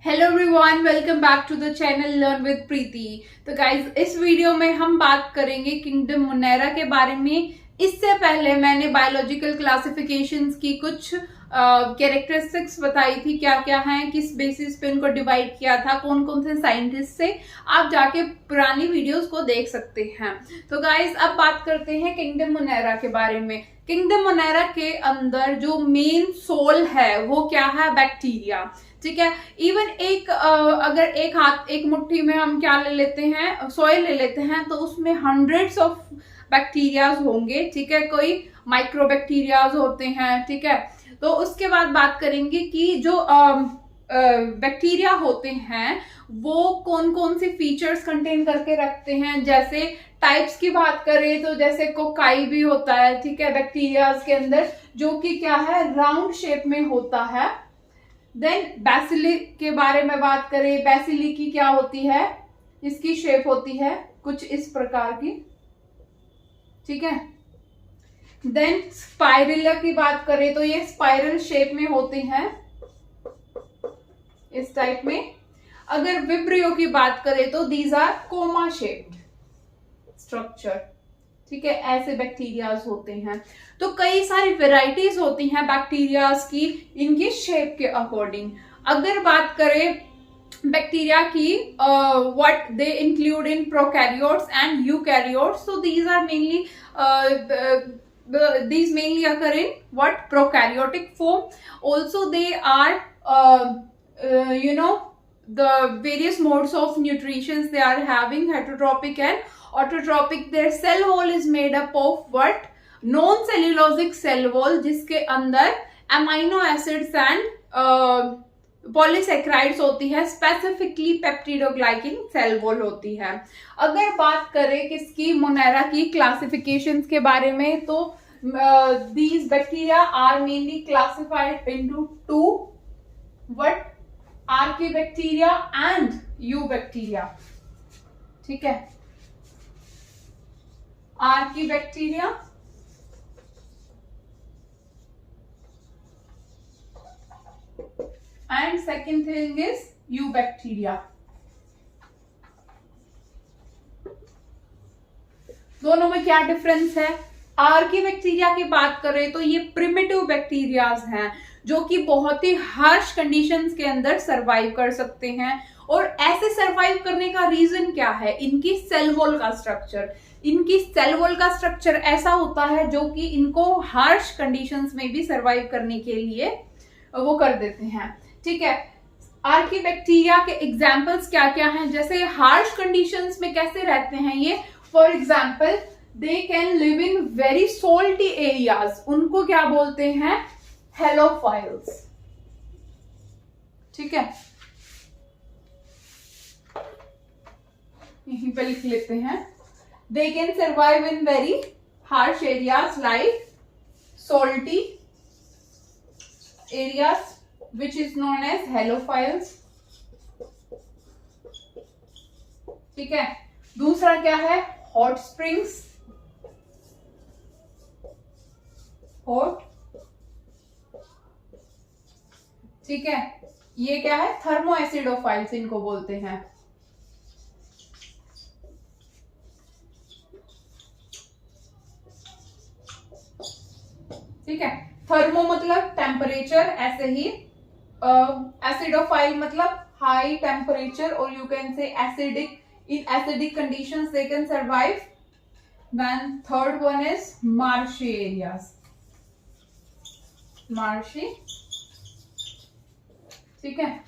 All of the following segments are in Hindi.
Hello everyone, welcome back to the channel learn with Preeti. तो गाइज, इस वीडियो में हम बात करेंगे किंगडम मोनेरा के बारे में। इससे पहले मैंने बायोलॉजिकल क्लासिफिकेशंस की कुछ कैरेक्टरिस्टिक्स बताई थी, क्या क्या हैं, किस बेसिस पे उनको डिवाइड किया था, कौन कौन से साइंटिस्ट से। आप जाके पुरानी वीडियोस को देख सकते हैं। तो गाइज, अब बात करते हैं किंगडम मोनेरा के बारे में। किंगडम मोनेरा के अंदर जो मेन सोल है वो क्या है? बैक्टीरिया। ठीक है। इवन अगर एक मुट्ठी में हम क्या ले लेते हैं, सॉइल ले लेते हैं, तो उसमें हंड्रेड्स ऑफ बैक्टीरियाज होंगे। ठीक है। कोई माइक्रोबैक्टीरियाज होते हैं। ठीक है। तो उसके बाद बात करेंगे कि जो बैक्टीरिया होते हैं वो कौन कौन सी फीचर्स कंटेन करके रखते हैं। जैसे टाइप्स की बात करें तो जैसे कोकाई भी होता है। ठीक है। बैक्टीरियाज के अंदर, जो कि क्या है, राउंड शेप में होता है। देन बैसिली के बारे में बात करें, बैसिली की क्या होती है, इसकी शेप होती है कुछ इस प्रकार की। ठीक है। देन स्पाइरला की बात करें तो ये स्पाइरल शेप में होते हैं, इस टाइप में। अगर विब्रियो की बात करें तो these are comma shaped structure. ठीक है। ऐसे बैक्टीरियाज होते हैं। तो कई सारी वेराइटीज होती हैं बैक्टीरियाज की, इनकी शेप के अकॉर्डिंग। अगर बात करें बैक्टीरिया की, what they include in prokaryotes and eukaryotes, so these mainly occur in what prokaryotic form. Also they are the various modes of nutrition they are having, heterotrophic and autotrophic. Their cell wall is made up of what? Non cellulosic cell wall, जिसके अंदर अमाइनो एसिड्स एंड पॉलीसेक्राइड्स होती है। स्पेसिफिकली पेप्टिडोग्लाइकिन सेल वॉल होती है। अगर बात करें किसकी, मोनेरा की क्लासिफिकेशंस के बारे में, तो these bacteria are mainly classified into two, what? Archaebacteria and Eubacteria. ठीक है। Archaebacteria and second thing is Eubacteria. दोनों में क्या डिफरेंस है? आर्कीबैक्टीरिया की बात करें तो ये प्रिमिटिव बैक्टीरियाज हैं, जो कि बहुत ही हार्श कंडीशंस के अंदर सरवाइव कर सकते हैं। और ऐसे सरवाइव करने का रीजन क्या है? इनकी सेल वॉल का स्ट्रक्चर। इनकी सेल वॉल का स्ट्रक्चर ऐसा होता है जो कि इनको हार्श कंडीशंस में भी सरवाइव करने के लिए वो कर देते हैं। ठीक है। आर्कीबैक्टीरिया के एग्जाम्पल्स क्या क्या हैं? जैसे हार्श कंडीशंस में कैसे रहते हैं ये? For example, they can live in very salty areas. उनको क्या बोलते हैं? हेलोफाइल्स। ठीक है। यहीं पे लिख लेते हैं। They can survive in very harsh areas like salty areas, which is known as halophiles. ठीक है। दूसरा क्या है? Hot springs. हॉट। ठीक है। ये क्या है? थर्मो एसिडोफाइल्स इनको बोलते हैं। ठीक है। थर्मो मतलब टेम्परेचर, ऐसे ही एसिडोफाइल मतलब हाई टेम्परेचर, और you can say acidic. In acidic conditions they can survive. Then third one is marshy areas. Marshy. ठीक है।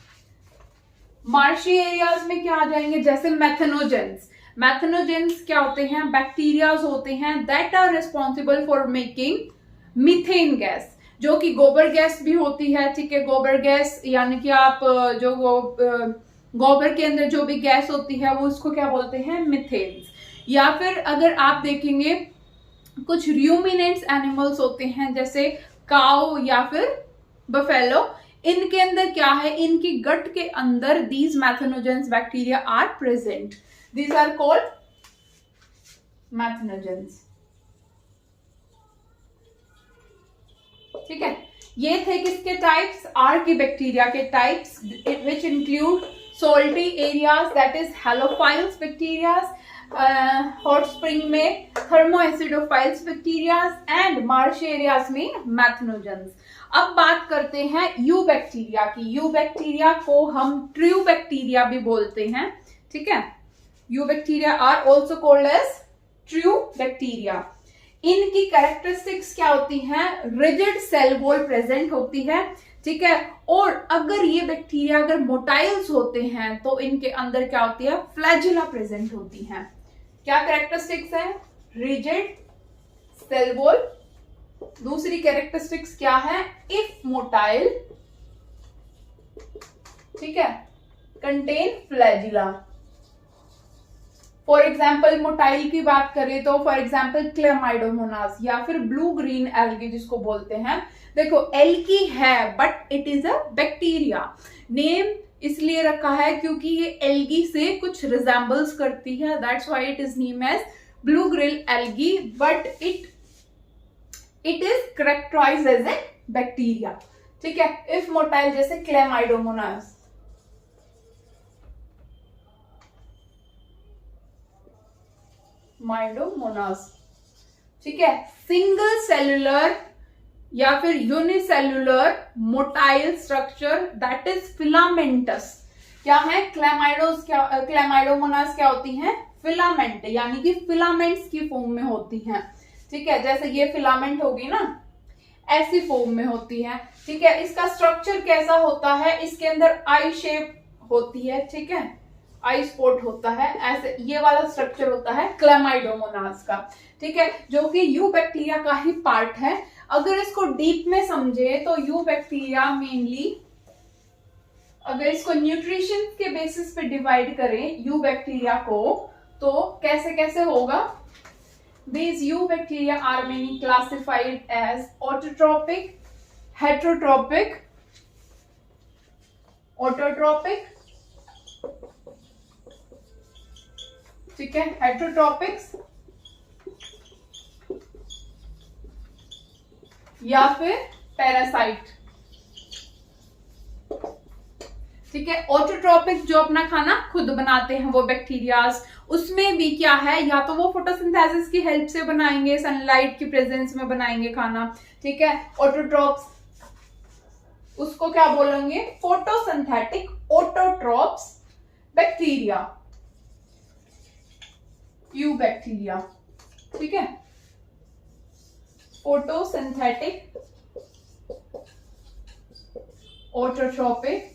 मार्शी एरियाज में क्या आ जाएंगे? जैसे मैथेनोजेंस। मैथेनोजेंस क्या होते हैं? बैक्टीरियाज होते हैं that are responsible for making methane gas, जो कि गोबर गैस भी होती है। ठीक है। गोबर गैस यानी कि आप जो गोबर के अंदर जो भी गैस होती है वो उसको क्या बोलते हैं? मीथेन। या फिर अगर आप देखेंगे कुछ र्यूमिनेंट्स एनिमल्स होते हैं, जैसे काउ या फिर बफेलो, इनके अंदर क्या है? इनकी गट के अंदर these methanogens bacteria are present. These are called methanogens. ठीक है। ये थे किसके टाइप्स, आर की बैक्टीरिया के types, which include salty areas that is halophiles bacterias, hot spring में thermoacidophiles bacterias and marsh areas में मैथनोजेंस। अब बात करते हैं यू बैक्टीरिया की। यू बैक्टीरिया को हम ट्रू बैक्टीरिया भी बोलते हैं, ठीक है। You bacteria are also called as true bacteria. इनकी कैरेक्टरिस्टिक्स क्या होती हैं, रिजिड सेल वॉल प्रेजेंट होती है, ठीक है। और अगर ये बैक्टीरिया अगर मोटाइल्स होते हैं तो इनके अंदर क्या होती है, फ्लैजिला प्रेजेंट होती हैं। क्या कैरेक्टरिस्टिक्स है, रिजिड सेल वॉल। दूसरी कैरेक्टरिस्टिक्स क्या है, इफ मोटाइल, ठीक है, contain flagella. For example motile की बात करें तो फॉर एग्जाम्पल क्लेमाइडोमोनास या फिर ब्लू ग्रीन एल्गी जिसको बोलते हैं। देखो एल्गी है but it is a bacteria. Name इसलिए रखा है क्योंकि ये एल्गी से कुछ रिजेंबल्स करती है, that's why it is name as blue green algae, but it is characterized as a bacteria, ठीक है। इफ मोटाइल जैसे क्लेमाइडोमोनास, माइडोमोनास, ठीक है। सिंगल सेलुलर या फिर unicellular motile structure that is filamentous. क्या है, क्लेमाइडोमोनास क्या होती हैं, फिलामेंट, यानी कि फिलामेंट्स की फॉर्म में होती हैं, ठीक है। जैसे ये फिलामेंट होगी ना, ऐसी फॉर्म में होती है, ठीक है। इसका स्ट्रक्चर कैसा होता है, इसके अंदर आई शेप होती है, ठीक है, आई स्पॉट होता है, ऐसे ये वाला स्ट्रक्चर होता है क्लेमाइडोमोनास का, ठीक है, जो कि यू बैक्टीरिया का ही पार्ट है। अगर इसको डीप में समझे तो यू बैक्टीरिया मेनली, अगर इसको न्यूट्रिशन के बेसिस पे डिवाइड करें यू बैक्टीरिया को, तो कैसे कैसे होगा, these you bacteria are mainly classified as autotrophic, heterotrophic, autotrophic, ठीक है, हेटरोट्रोपिक्स या फिर पैरासाइट, ठीक है। ऑटोट्रोपिक जो अपना खाना खुद बनाते हैं वो बैक्टीरियाज, उसमें भी क्या है, या तो वो फोटोसिंथेसिस की हेल्प से बनाएंगे, सनलाइट की प्रेजेंस में बनाएंगे खाना, ठीक है। ऑटोट्रोप्स, उसको क्या बोलेंगे, photosynthetic autotrophs bacteria, you bacteria, ठीक है। Photosynthetic autotrophic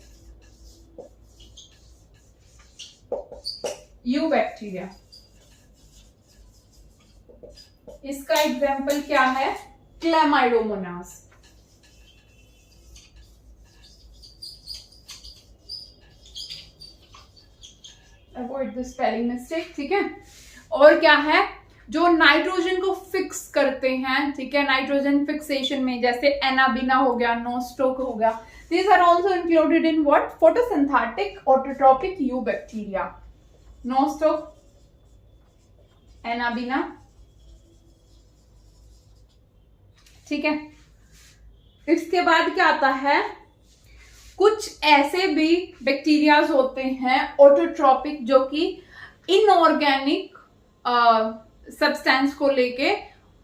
you bacteria. इसका एग्जाम्पल क्या है, Chlamydomonas, avoid the spelling mistake, ठीक है। और क्या है, जो नाइट्रोजन को फिक्स करते हैं, ठीक है, नाइट्रोजन फिक्सेशन में जैसे एनाबिना हो गया, नोस्टोक हो गया, these are also included in what, photosynthetic autotrophic you bacteria, Nostoc, Anabaena, ठीक है। इसके बाद क्या आता है, कुछ ऐसे भी बैक्टीरियाज होते हैं ऑटोट्रोपिक जो कि इनऑर्गेनिक सब्सटेंस को लेके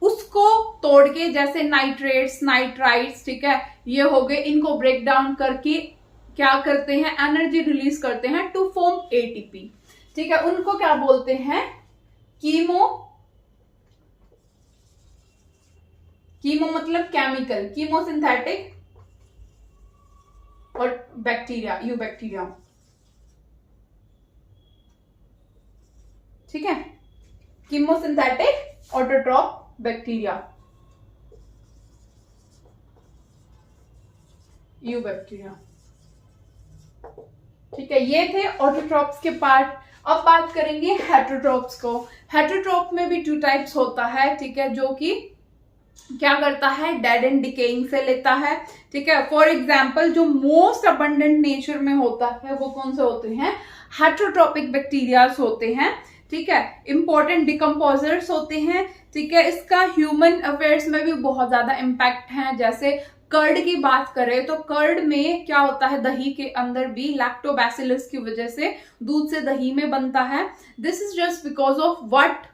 उसको तोड़ के, जैसे नाइट्रेट्स, नाइट्राइट्स, ठीक है, ये हो गए, इनको ब्रेक डाउन करके क्या करते हैं, एनर्जी रिलीज करते हैं टू फॉर्म एटीपी, ठीक है। उनको क्या बोलते हैं, कीमो मतलब केमिकल, कीमोसिंथेटिक और बैक्टीरिया, यू बैक्टीरिया, ठीक है, chemosynthetic autotroph bacteria, you bacteria, ठीक है। ये थे ऑटोट्रोप्स के पार्ट। अब बात करेंगे हेटरोट्रोप्स को। हेटरोट्रोप में भी टू टाइप्स होता है, ठीक है, जो कि क्या करता है, डेड एंड डिकेइंग से लेता है, ठीक है। फॉर एग्जाम्पल जो मोस्ट अबंडेंट नेचर में होता है वो कौन से होते हैं, हेटरोट्रोपिक बैक्टीरियाज होते हैं, ठीक है, इंपॉर्टेंट डिकम्पोजर्स होते हैं, ठीक है। इसका ह्यूमन अफेयर्स में भी बहुत ज्यादा इम्पैक्ट है, जैसे कर्ड की बात करें तो कर्ड में क्या होता है, दही के अंदर भी लैक्टोबैसिलस की वजह से दूध से दही में बनता है। This is just because of what,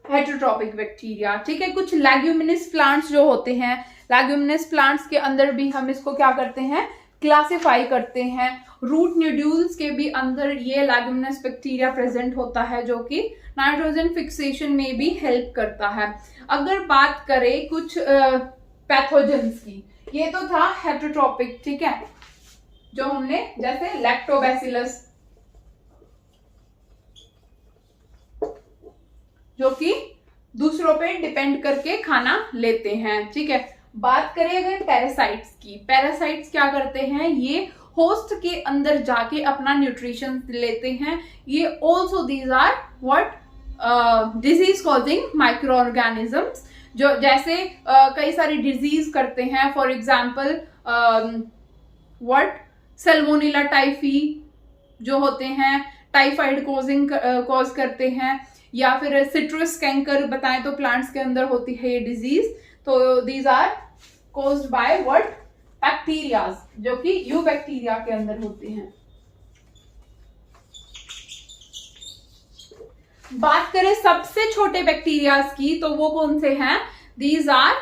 heterotrophic bacteria. ठीक है, कुछ लैग्यूमिनस प्लांट्स जो होते हैं, लैग्यूमिनस प्लांट्स के अंदर भी हम इसको क्या करते हैं, क्लासिफाई करते हैं। रूट न्यूड्यूल्स के भी अंदर ये लैग्यूमिनस बैक्टीरिया प्रेजेंट होता है जो कि नाइट्रोजन फिक्सेशन में भी हेल्प करता है। अगर बात करें कुछ पैथोजेंस की, ये तो था हेटेरोट्रॉपिक, ठीक है, जो हमने जैसे लैक्टोबैसिलस जो कि दूसरों पे डिपेंड करके खाना लेते हैं। ठीक है, बात करें अगर पैरासाइट्स की, पैरासाइट्स क्या करते हैं, ये होस्ट के अंदर जाके अपना न्यूट्रिशन लेते हैं। ये also these are what disease causing micro organisms, जो जैसे कई सारी डिजीज करते हैं। For example what salmonella typhi जो होते हैं, टाइफाइड कॉज करते हैं, या फिर सिट्रस कैंकर बताएं तो प्लांट्स के अंदर होती है ये डिजीज। तो these are caused by what, bacterias, जो कि यू बैक्टीरिया के अंदर होते हैं। बात करें सबसे छोटे बैक्टीरियाज की तो वो कौन से हैं, दीज आर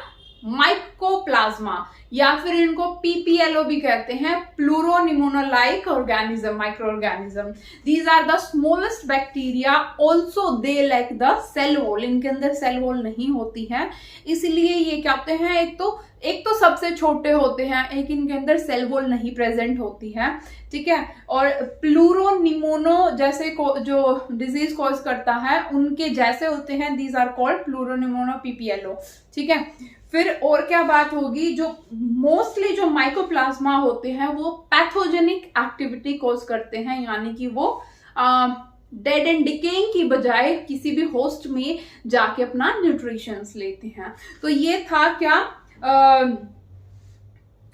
माइकोप्लाज्मा, या फिर इनको पीपीएलओ भी कहते हैं, pleuropneumonia like organism, microorganism. These are the smallest bacteria, also they lack the cell wall, इनके अंदर सेल वॉल नहीं होती है, इसलिए ये क्या होते हैं, एक तो सबसे छोटे होते हैं, एक इनके अंदर सेल वॉल नहीं प्रेजेंट होती है। ठीक है, और प्लूरोनिमोनो जैसे जो डिजीज कॉज करता है उनके जैसे होते हैं, दीज आर कॉल्ड प्लूरोनिमोनो पीपीएलओ। ठीक है, फिर और क्या बात होगी, जो मोस्टली जो माइकोप्लाज्मा होते हैं वो पैथोजेनिक एक्टिविटी कॉज करते हैं, यानी कि वो डेड एंड डिकेइंग की बजाय किसी भी होस्ट में जाके अपना न्यूट्रिशंस लेते हैं। तो ये था क्या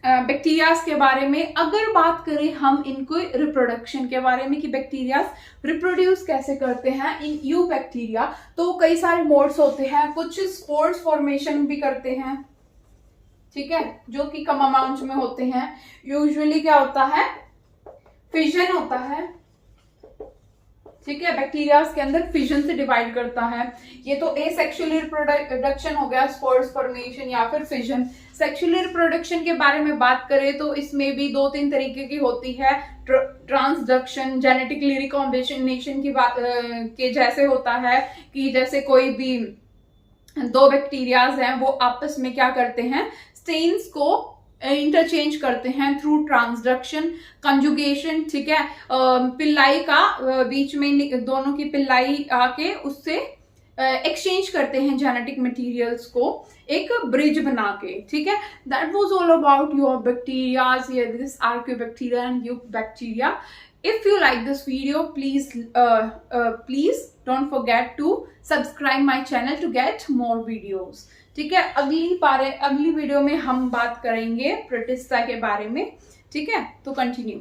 बैक्टीरियाज के बारे में। अगर बात करें हम इनको रिप्रोडक्शन के बारे में कि बैक्टीरियाज रिप्रोड्यूस कैसे करते हैं इन यू बैक्टीरिया, तो कई सारे मोड्स होते हैं। कुछ स्पोर्स फॉर्मेशन भी करते हैं, ठीक है, जो कि कम अमाउंट में होते हैं। यूजुअली क्या होता है, फिजन होता है। ठीक है, बैक्टीरियाज के अंदर फिजन से डिवाइड करता है। ये तो एसेक्सुअल रिप्रोडक्शन हो गया, स्पोर्स फॉर्मेशन या फिर फिजन। सेक्सुअल रिप्रोडक्शन के बारे में बात करें तो इसमें भी 2-3 तरीके की होती है। ट्रांसडक्शन, जेनेटिकली रिकॉम्बिनेशन की बात के जैसे होता है कि जैसे कोई भी 2 बैक्टीरियाज हैं वो आपस में क्या करते हैं, स्टेन्स को इंटरचेंज करते हैं थ्रू ट्रांसडक्शन, कंजुगेशन। ठीक है, पिल्लाई का बीच में दोनों की पिल्लाई आके उससे एक्सचेंज करते हैं जेनेटिक मटेरियल्स को एक ब्रिज बना के। ठीक है, that was all about your bacterias, this आर्कियोबैक्टीरिया and eubacteria. If you like this video, please don't forget to subscribe my channel to get more videos. ठीक है, अगली वीडियो में हम बात करेंगे प्रोटिस्टा के बारे में। ठीक है, तो कंटिन्यू।